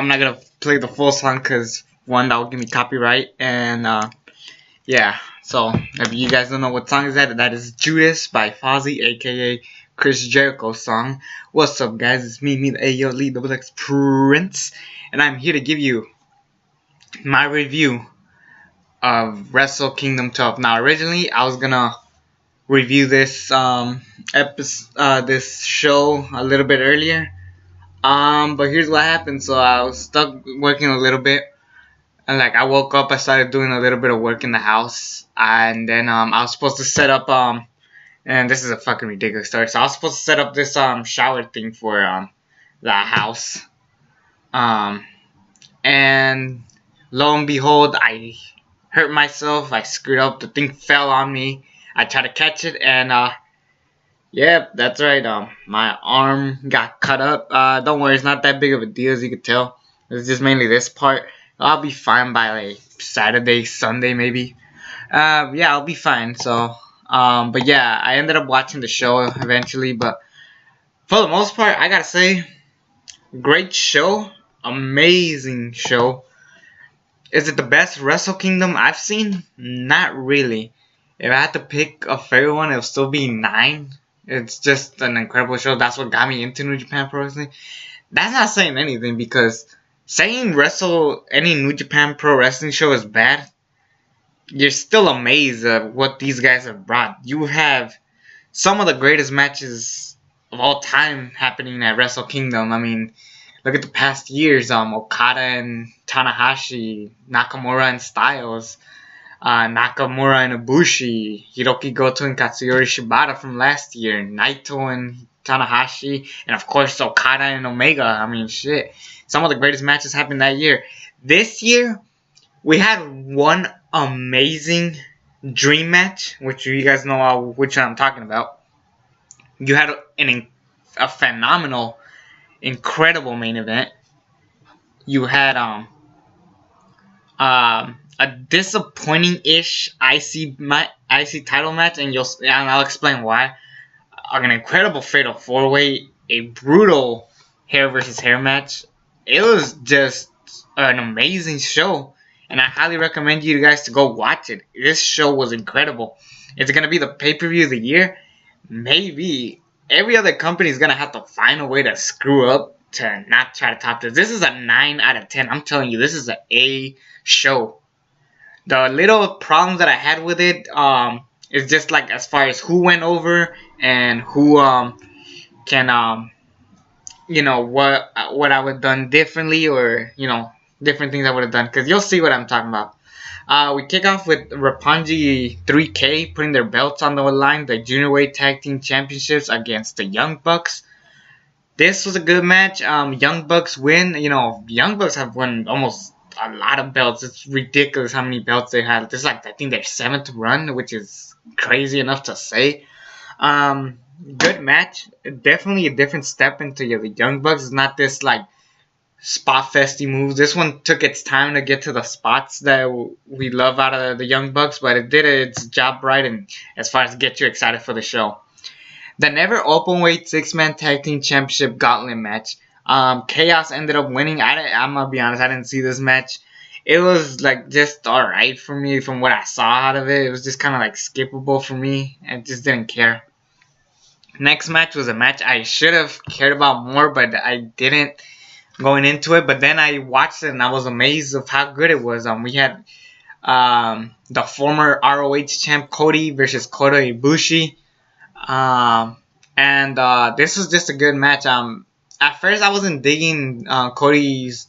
I'm not gonna play the full song because one, that will give me copyright, and yeah. So if you guys don't know what song is that, that is Judas by Fozzy, aka Chris Jericho's song. What's up, guys? It's me, the Ayo Lee Double X Prince, and I'm here to give you my review of Wrestle Kingdom 12. Now, originally I was gonna review this this show a little bit earlier. But here's what happened. So I was stuck working a little bit, and like I woke up, I started doing a little bit of work in the house, and then I was supposed to set up and this is a fucking ridiculous story. So I was supposed to set up this shower thing for the house, and lo and behold, I hurt myself. I screwed up. The thing fell on me. I tried to catch it, and yep, that's right. My arm got cut up. Don't worry, it's not that big of a deal, as you can tell. It's just mainly this part. I'll be fine by like Saturday, Sunday, maybe. Yeah, I'll be fine. So, but yeah, I ended up watching the show eventually. But for the most part, I gotta say, great show, amazing show. Is it the best Wrestle Kingdom I've seen? Not really. If I had to pick a favorite one, it would still be 9. It's just an incredible show. That's what got me into New Japan Pro Wrestling. That's not saying anything, because saying any New Japan Pro Wrestling show is bad, you're still amazed at what these guys have brought. You have some of the greatest matches of all time happening at Wrestle Kingdom. I mean, look at the past years. Okada and Tanahashi, Nakamura and Styles, Nakamura and Ibushi, Hiroki Goto and Katsuyori Shibata from last year, Naito and Tanahashi, and of course Okada and Omega. I mean, shit. Some of the greatest matches happened that year. This year, we had one amazing dream match, which you guys know which I'm talking about. You had a phenomenal, incredible main event. You had a disappointing-ish IC title match, and I'll explain why. An incredible fatal 4-way, a brutal hair versus hair match. It was just an amazing show, and I highly recommend you guys to go watch it. This show was incredible. It's gonna be the pay-per-view of the year. Maybe every other company is gonna have to find a way to screw up to not try to top this. This is a 9 out of 10. I'm telling you, this is an A show. The little problems that I had with it is just like as far as who went over and who can you know, what I would have done differently, or you know, different things I would have done, because you'll see what I'm talking about. We kick off with Roppongi 3K putting their belts on the line, the Junior Weight Tag Team Championships against the Young Bucks. This was a good match. Young Bucks win. You know, Young Bucks have won almost a lot of belts. It's ridiculous how many belts they had. This is like, I think, their 7th run, which is crazy enough to say. Good match. Definitely a different step into the Young Bucks. It's not this like spot festy moves. This one took its time to get to the spots that we love out of the Young Bucks, but it did its job right, and as far as get you excited for the show. The Never Openweight 6-man Tag Team Championship Gauntlet match. Chaos ended up winning. I'm gonna be honest, I didn't see this match. It was like just alright for me from what I saw out of it. It was just kind of like skippable for me. I just didn't care. Next match was a match I should have cared about more, but I didn't going into it. But then I watched it and I was amazed of how good it was. We had the former ROH champ Cody versus Kota Ibushi. And this was just a good match. At first I wasn't digging Cody's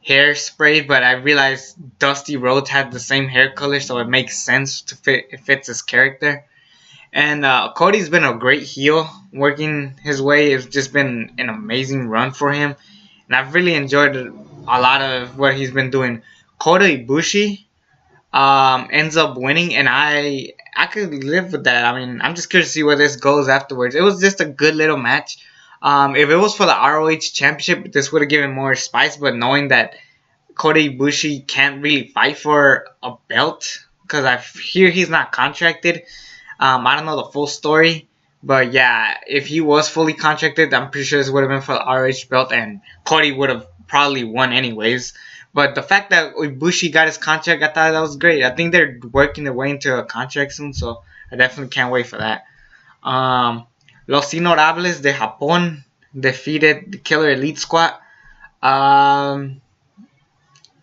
hairspray, but I realized Dusty Rhodes had the same hair color, so it makes sense to it fits his character. And Cody's been a great heel working his way. It's just been an amazing run for him, and I've really enjoyed a lot of what he's been doing. Kota Ibushi ends up winning, and I could live with that. I mean, I'm just curious to see where this goes afterwards. It was just a good little match. If it was for the ROH Championship, this would have given more spice, but knowing that Kota Ibushi can't really fight for a belt, because I hear he's not contracted. I don't know the full story, but yeah, if he was fully contracted, I'm pretty sure this would have been for the ROH belt, and Cody would have probably won anyways. But the fact that Ibushi got his contract, I thought that was great. I think they're working their way into a contract soon, so I definitely can't wait for that. Los Innorables de Japón defeated the Killer Elite Squad.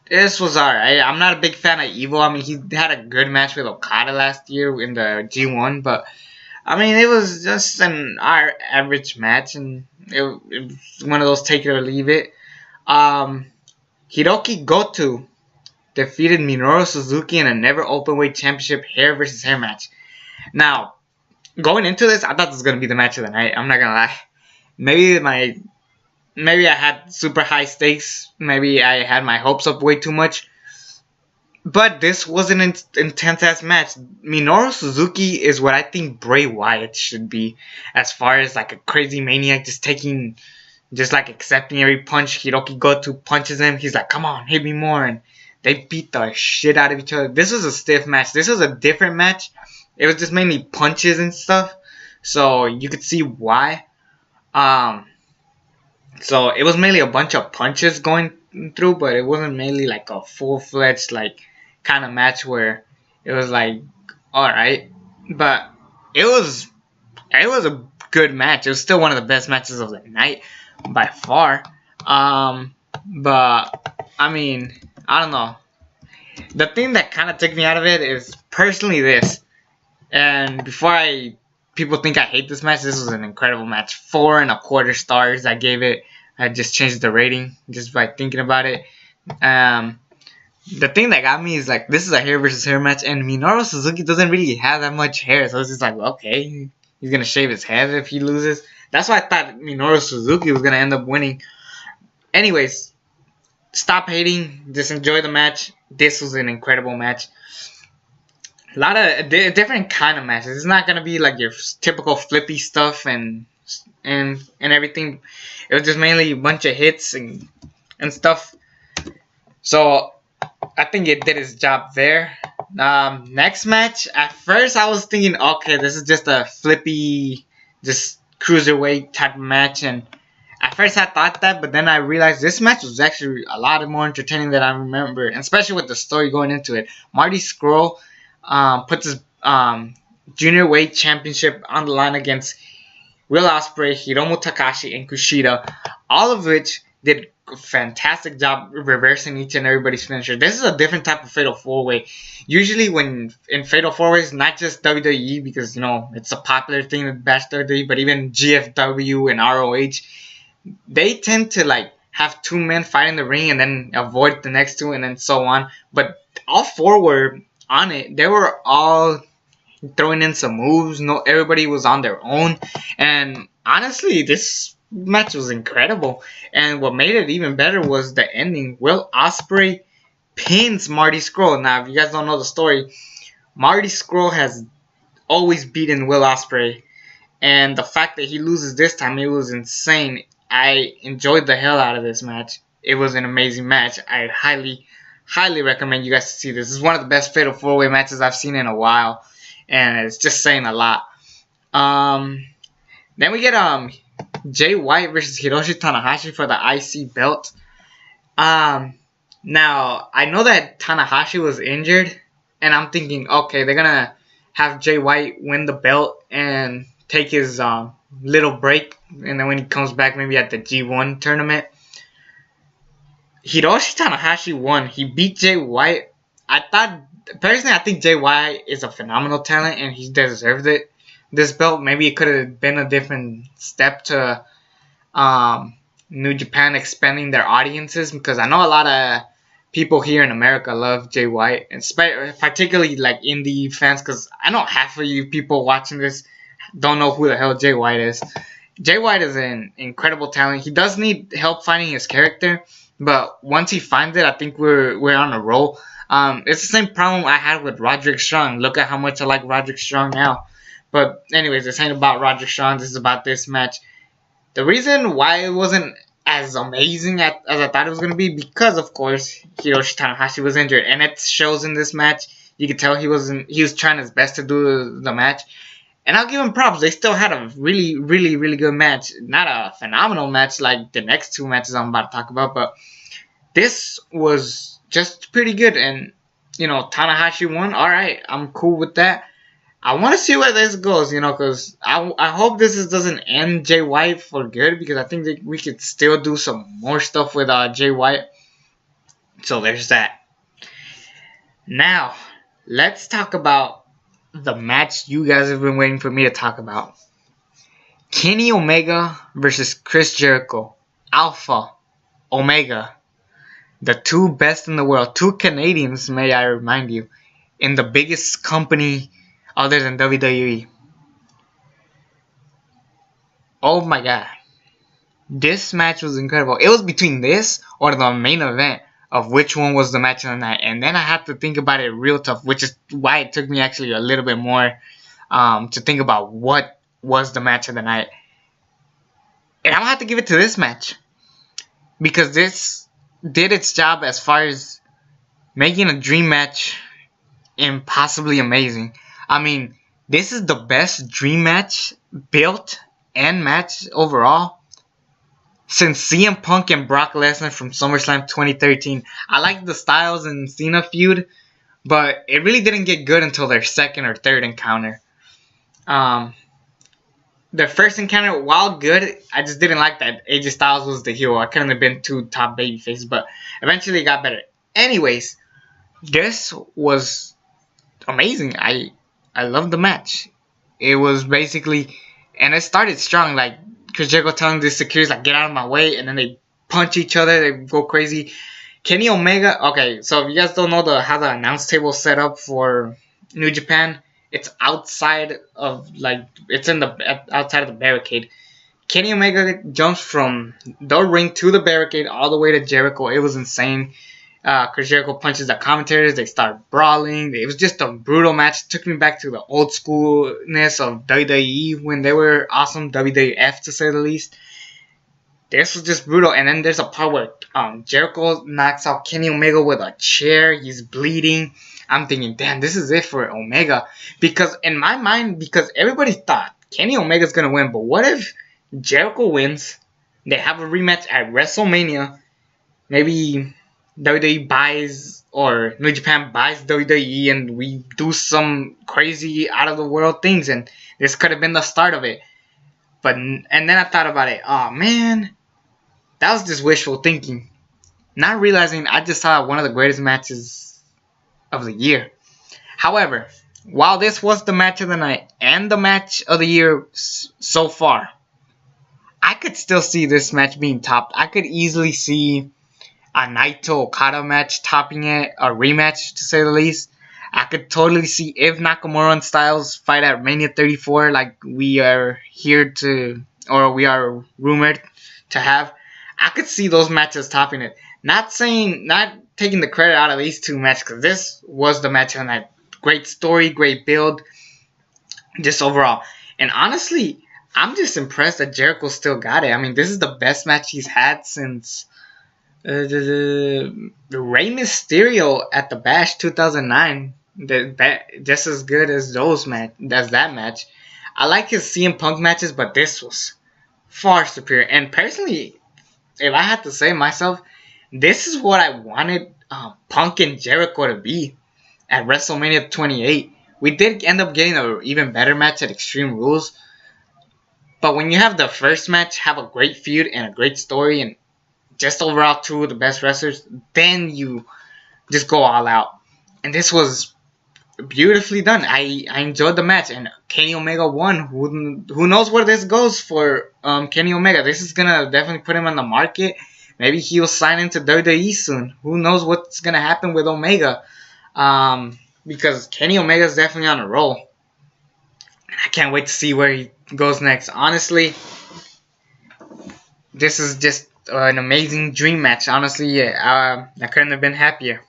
This was alright. I'm not a big fan of Evo. I mean, he had a good match with Okada last year in the G1, but I mean, it was just an average match, and it was one of those take it or leave it. Hiroki Goto defeated Minoru Suzuki in a never openweight championship hair versus hair match. Now, going into this, I thought this was gonna be the match of the night. I'm not gonna lie. Maybe I had super high stakes. Maybe I had my hopes up way too much. But this was an intense ass match. Minoru Suzuki is what I think Bray Wyatt should be, as far as like a crazy maniac, just like accepting every punch. Hiroki Goto punches him. He's like, come on, hit me more. And they beat the shit out of each other. This was a stiff match. This was a different match. It was just mainly punches and stuff. So you could see why. So it was mainly a bunch of punches going through, but it wasn't mainly like a full-fledged like kind of match where it was like alright. But it was a good match. It was still one of the best matches of the night by far. But I mean, I don't know. The thing that kind of took me out of it is personally this. And before people think I hate this match, this was an incredible match. 4.25 stars I gave it. I just changed the rating just by thinking about it. The thing that got me is like, this is a hair versus hair match, and Minoru Suzuki doesn't really have that much hair, so it's just like, okay, he's gonna shave his head if he loses. That's why I thought Minoru Suzuki was gonna end up winning. Anyways, stop hating, just enjoy the match. This was an incredible match. A lot of different kind of matches. It's not gonna be like your typical flippy stuff and everything. It was just mainly a bunch of hits and stuff. So I think it did its job there. Next match. At first I was thinking, okay, this is just a flippy, just cruiserweight type of match, and at first I thought that, but then I realized this match was actually a lot more entertaining than I remember, and especially with the story going into it. Marty Scurll puts his junior weight championship on the line against Will Ospreay, Hiromu Takahashi, and Kushida, all of which did a fantastic job reversing each and everybody's finisher. This is a different type of Fatal 4-Way. Usually when in Fatal 4-Ways, not just WWE, because, you know, it's a popular thing to bash WWE, but even GFW and ROH, they tend to, like, have two men fight in the ring and then avoid the next two and then so on. But all four were on it. They were all throwing in some moves. No, everybody was on their own, and honestly, this match was incredible. And what made it even better was the ending. Will Ospreay pins Marty Scurll. Now, if you guys don't know the story, Marty Scurll has always beaten Will Ospreay, and the fact that he loses this time, it was insane. I enjoyed the hell out of this match. It was an amazing match. I highly recommend you guys to see this. This is one of the best Fatal 4-Way matches I've seen in a while, and it's just saying a lot. Then we get Jay White versus Hiroshi Tanahashi for the IC belt. Now, I know that Tanahashi was injured, and I'm thinking, okay, they're gonna have Jay White win the belt and take his little break, and then when he comes back, maybe at the G1 tournament. Hiroshi Tanahashi won. He beat Jay White. Personally, I think Jay White is a phenomenal talent, and he deserved it. This belt, maybe it could have been a different step to New Japan expanding their audiences, because I know a lot of people here in America love Jay White, and particularly like indie fans, because I know half of you people watching this don't know who the hell Jay White is. Jay White is an incredible talent. He does need help finding his character, but once he finds it, I think we're on a roll. It's the same problem I had with Roderick Strong. Look at how much I like Roderick Strong now. But anyways, this ain't about Roderick Strong. This is about this match. The reason why it wasn't as amazing as I thought it was going to be, because of course Hiroshi Tanahashi was injured, and it shows in this match. You could tell he was trying his best to do the match, and I'll give him props. They still had a really good match. Not a phenomenal match like the next two matches I'm about to talk about, but this was just pretty good. And Tanahashi won. All right, I'm cool with that. I want to see where this goes, because I hope doesn't end Jay White for good, because I think that we could still do some more stuff with Jay White. So there's that. Now, let's talk about the match you guys have been waiting for me to talk about. Kenny Omega versus Chris Jericho. Alpha Omega. The two best in the world. Two Canadians, may I remind you, in the biggest company other than WWE. Oh my god. This match was incredible. It was between this or the main event of which one was the match of the night. And then I had to think about it real tough, which is why it took me actually a little bit more to think about what was the match of the night. And I'm going to have to give it to this match, because this did its job as far as making a dream match impossibly amazing. I mean, this is the best dream match built and match overall since CM Punk and Brock Lesnar from SummerSlam 2013. I like the Styles and Cena feud, but it really didn't get good until their second or third encounter. Their first encounter, while good, I just didn't like that AJ Styles was the heel. I couldn't have been two top babyfaces, but eventually it got better. Anyways, this was amazing. I loved the match. It was basically, and it started strong, like Chris Jericho telling the securities, like, get out of my way, and then they punch each other, they go crazy. Kenny Omega, okay, so if you guys don't know how the announce table is set up for New Japan, it's outside of, like, it's outside of the barricade. Kenny Omega jumps from the ring to the barricade all the way to Jericho. It was insane. Chris Jericho punches the commentators. They start brawling. It was just a brutal match. It took me back to the old schoolness of WWE when they were awesome. WWF, to say the least. This was just brutal. And then there's a part where Jericho knocks out Kenny Omega with a chair. He's bleeding. I'm thinking, damn, this is it for Omega. Because in my mind, because everybody thought Kenny Omega's going to win. But what if Jericho wins? They have a rematch at WrestleMania. Maybe WWE buys, or New Japan buys WWE, and we do some crazy out of the world things, and this could have been the start of it. And then I thought about it. Oh man, that was just wishful thinking. Not realizing I just saw one of the greatest matches of the year. However, while this was the match of the night and the match of the year so far, I could still see this match being topped. I could easily see a Naito Okada match topping it, a rematch to say the least. I could totally see if Nakamura and Styles fight at Mania 34, like we are we are rumored to have. I could see those matches topping it. Not taking the credit out of these two matches, because this was the match of the night. Great story, great build, just overall. And honestly, I'm just impressed that Jericho still got it. I mean, this is the best match he's had since the Rey Mysterio at the Bash 2009. Just as good as that match. I like his CM Punk matches, but this was far superior. And personally, if I had to say myself, this is what I wanted Punk and Jericho to be at WrestleMania 28. We did end up getting an even better match at Extreme Rules. But when you have the first match have a great feud and a great story and just overall two of the best wrestlers, then you just go all out. And this was beautifully done. I enjoyed the match, and Kenny Omega won. Who knows where this goes for Kenny Omega? This is gonna definitely put him on the market. Maybe he'll sign into WWE soon. Who knows what's gonna happen with Omega? Because Kenny Omega is definitely on a roll. And I can't wait to see where he goes next. Honestly, this is just an amazing dream match. Honestly, I couldn't have been happier.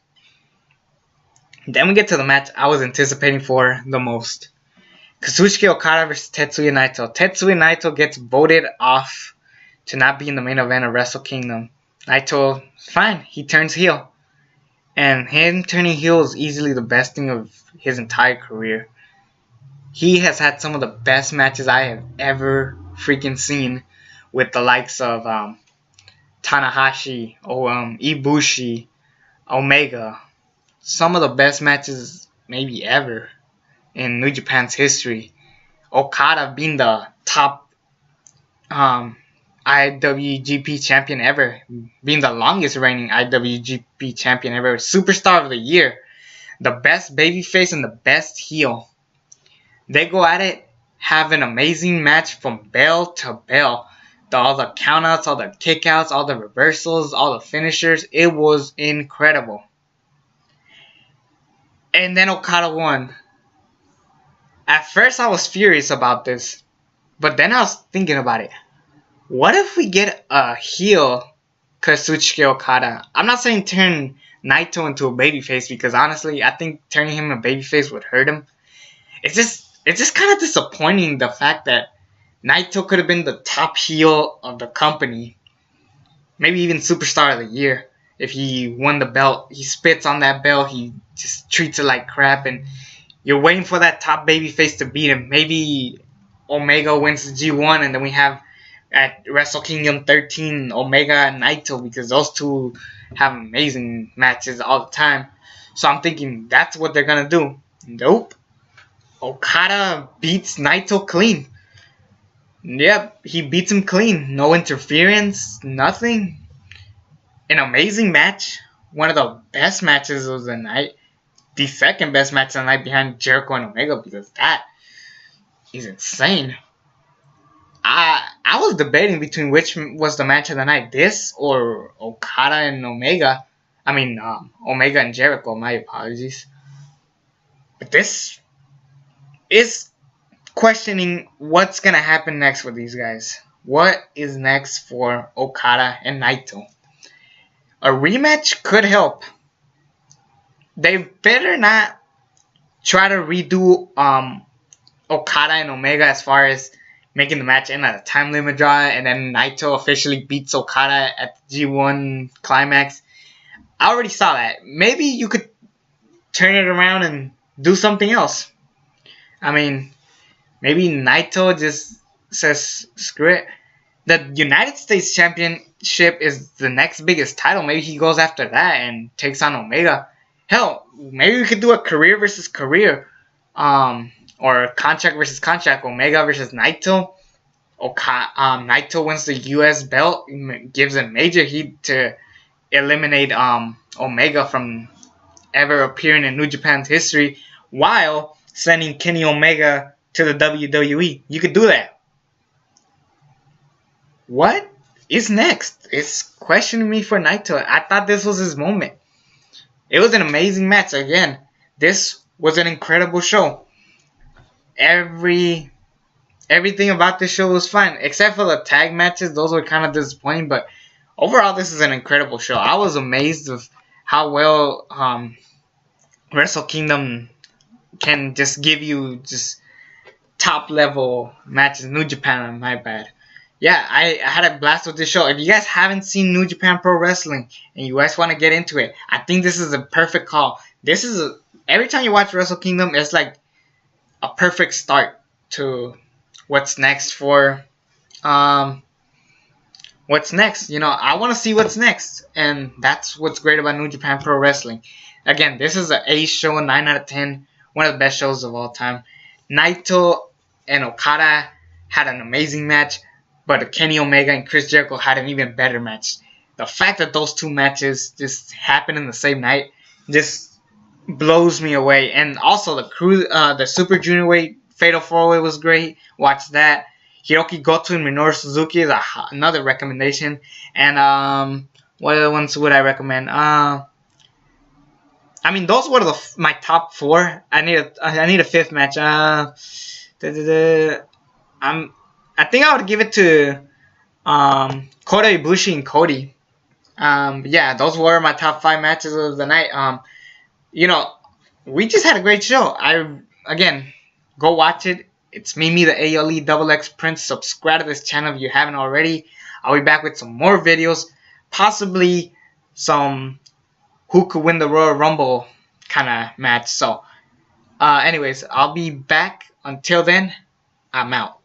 Then we get to the match I was anticipating for the most. Kazuchika Okada versus Tetsuya Naito. Tetsuya Naito gets voted off to not be in the main event of Wrestle Kingdom. Naito, fine, he turns heel. And him turning heel is easily the best thing of his entire career. He has had some of the best matches I have ever freaking seen with the likes of Tanahashi, Ibushi, Omega. Some of the best matches maybe ever in New Japan's history. Okada being the top IWGP champion ever, being the longest reigning IWGP champion ever, superstar of the year, the best babyface and the best heel. They go at it, have an amazing match from bell to bell. All the countouts, all the kickouts, all the reversals, all the finishers. It was incredible. And then Okada won. At first I was furious about this, but then I was thinking about it. What if we get a heel Kazuchika Okada? I'm not saying turn Naito into a babyface, because honestly, I think turning him a babyface would hurt him. It's just kind of disappointing, the fact that Naito could have been the top heel of the company, maybe even superstar of the year, if he won the belt. He spits on that belt, he just treats it like crap, and you're waiting for that top babyface to beat him. Maybe Omega wins the G1, and then we have at Wrestle Kingdom 13 Omega and Naito, because those two have amazing matches all the time. So I'm thinking that's what they're gonna do. Nope. Okada beats Naito clean. Yep, he beats him clean. No interference, nothing. An amazing match. One of the best matches of the night. The second best match of the night behind Jericho and Omega, because that is insane. I was debating between which was the match of the night. This or Okada and Omega. I mean, Omega and Jericho, my apologies. But this is questioning what's going to happen next with these guys. What is next for Okada and Naito? A rematch could help. They better not try to redo Okada and Omega as far as making the match end at a time limit draw, and then Naito officially beats Okada at the G1 climax. I already saw that. Maybe you could turn it around and do something else. I mean, maybe Naito just says, screw it. The United States Championship is the next biggest title. Maybe he goes after that and takes on Omega. Hell, maybe we could do a career versus career. Or contract versus contract. Omega versus Naito. Naito wins the US belt. Gives a major heat to eliminate Omega from ever appearing in New Japan's history, while sending Kenny Omega to the WWE. You could do that. What is next? It's questioning me for Naito. I thought this was his moment. It was an amazing match. Again, this was an incredible show. Everything about this show was fine, except for the tag matches. Those were kind of disappointing, but overall, this is an incredible show. I was amazed of how well Wrestle Kingdom can just give you just top level matches. New Japan, my bad. Yeah, I had a blast with this show. If you guys haven't seen New Japan Pro Wrestling and you guys want to get into it, I think this is a perfect call. Every time you watch Wrestle Kingdom, it's like a perfect start to what's next for what's next. You know, I want to see what's next, and that's what's great about New Japan Pro Wrestling. Again, this is an A show, 9 out of 10, one of the best shows of all time. Naito and Okada had an amazing match, but Kenny Omega and Chris Jericho had an even better match. The fact that those two matches just happened in the same night just blows me away. And also the Super Junior Weight Fatal 4-Way was great. Watch that. Hiroki Goto and Minoru Suzuki is another recommendation. And what other ones would I recommend? I mean, those were my top 4. I need a fifth match. I think I would give it to Kota Ibushi and Cody. Yeah, those were my top 5 matches of the night. You know, we just had a great show. Again, go watch it. It's me, the ALE XX Prince. Subscribe to this channel if you haven't already. I'll be back with some more videos. Possibly some who could win the Royal Rumble kind of match. So, anyways, I'll be back. Until then, I'm out.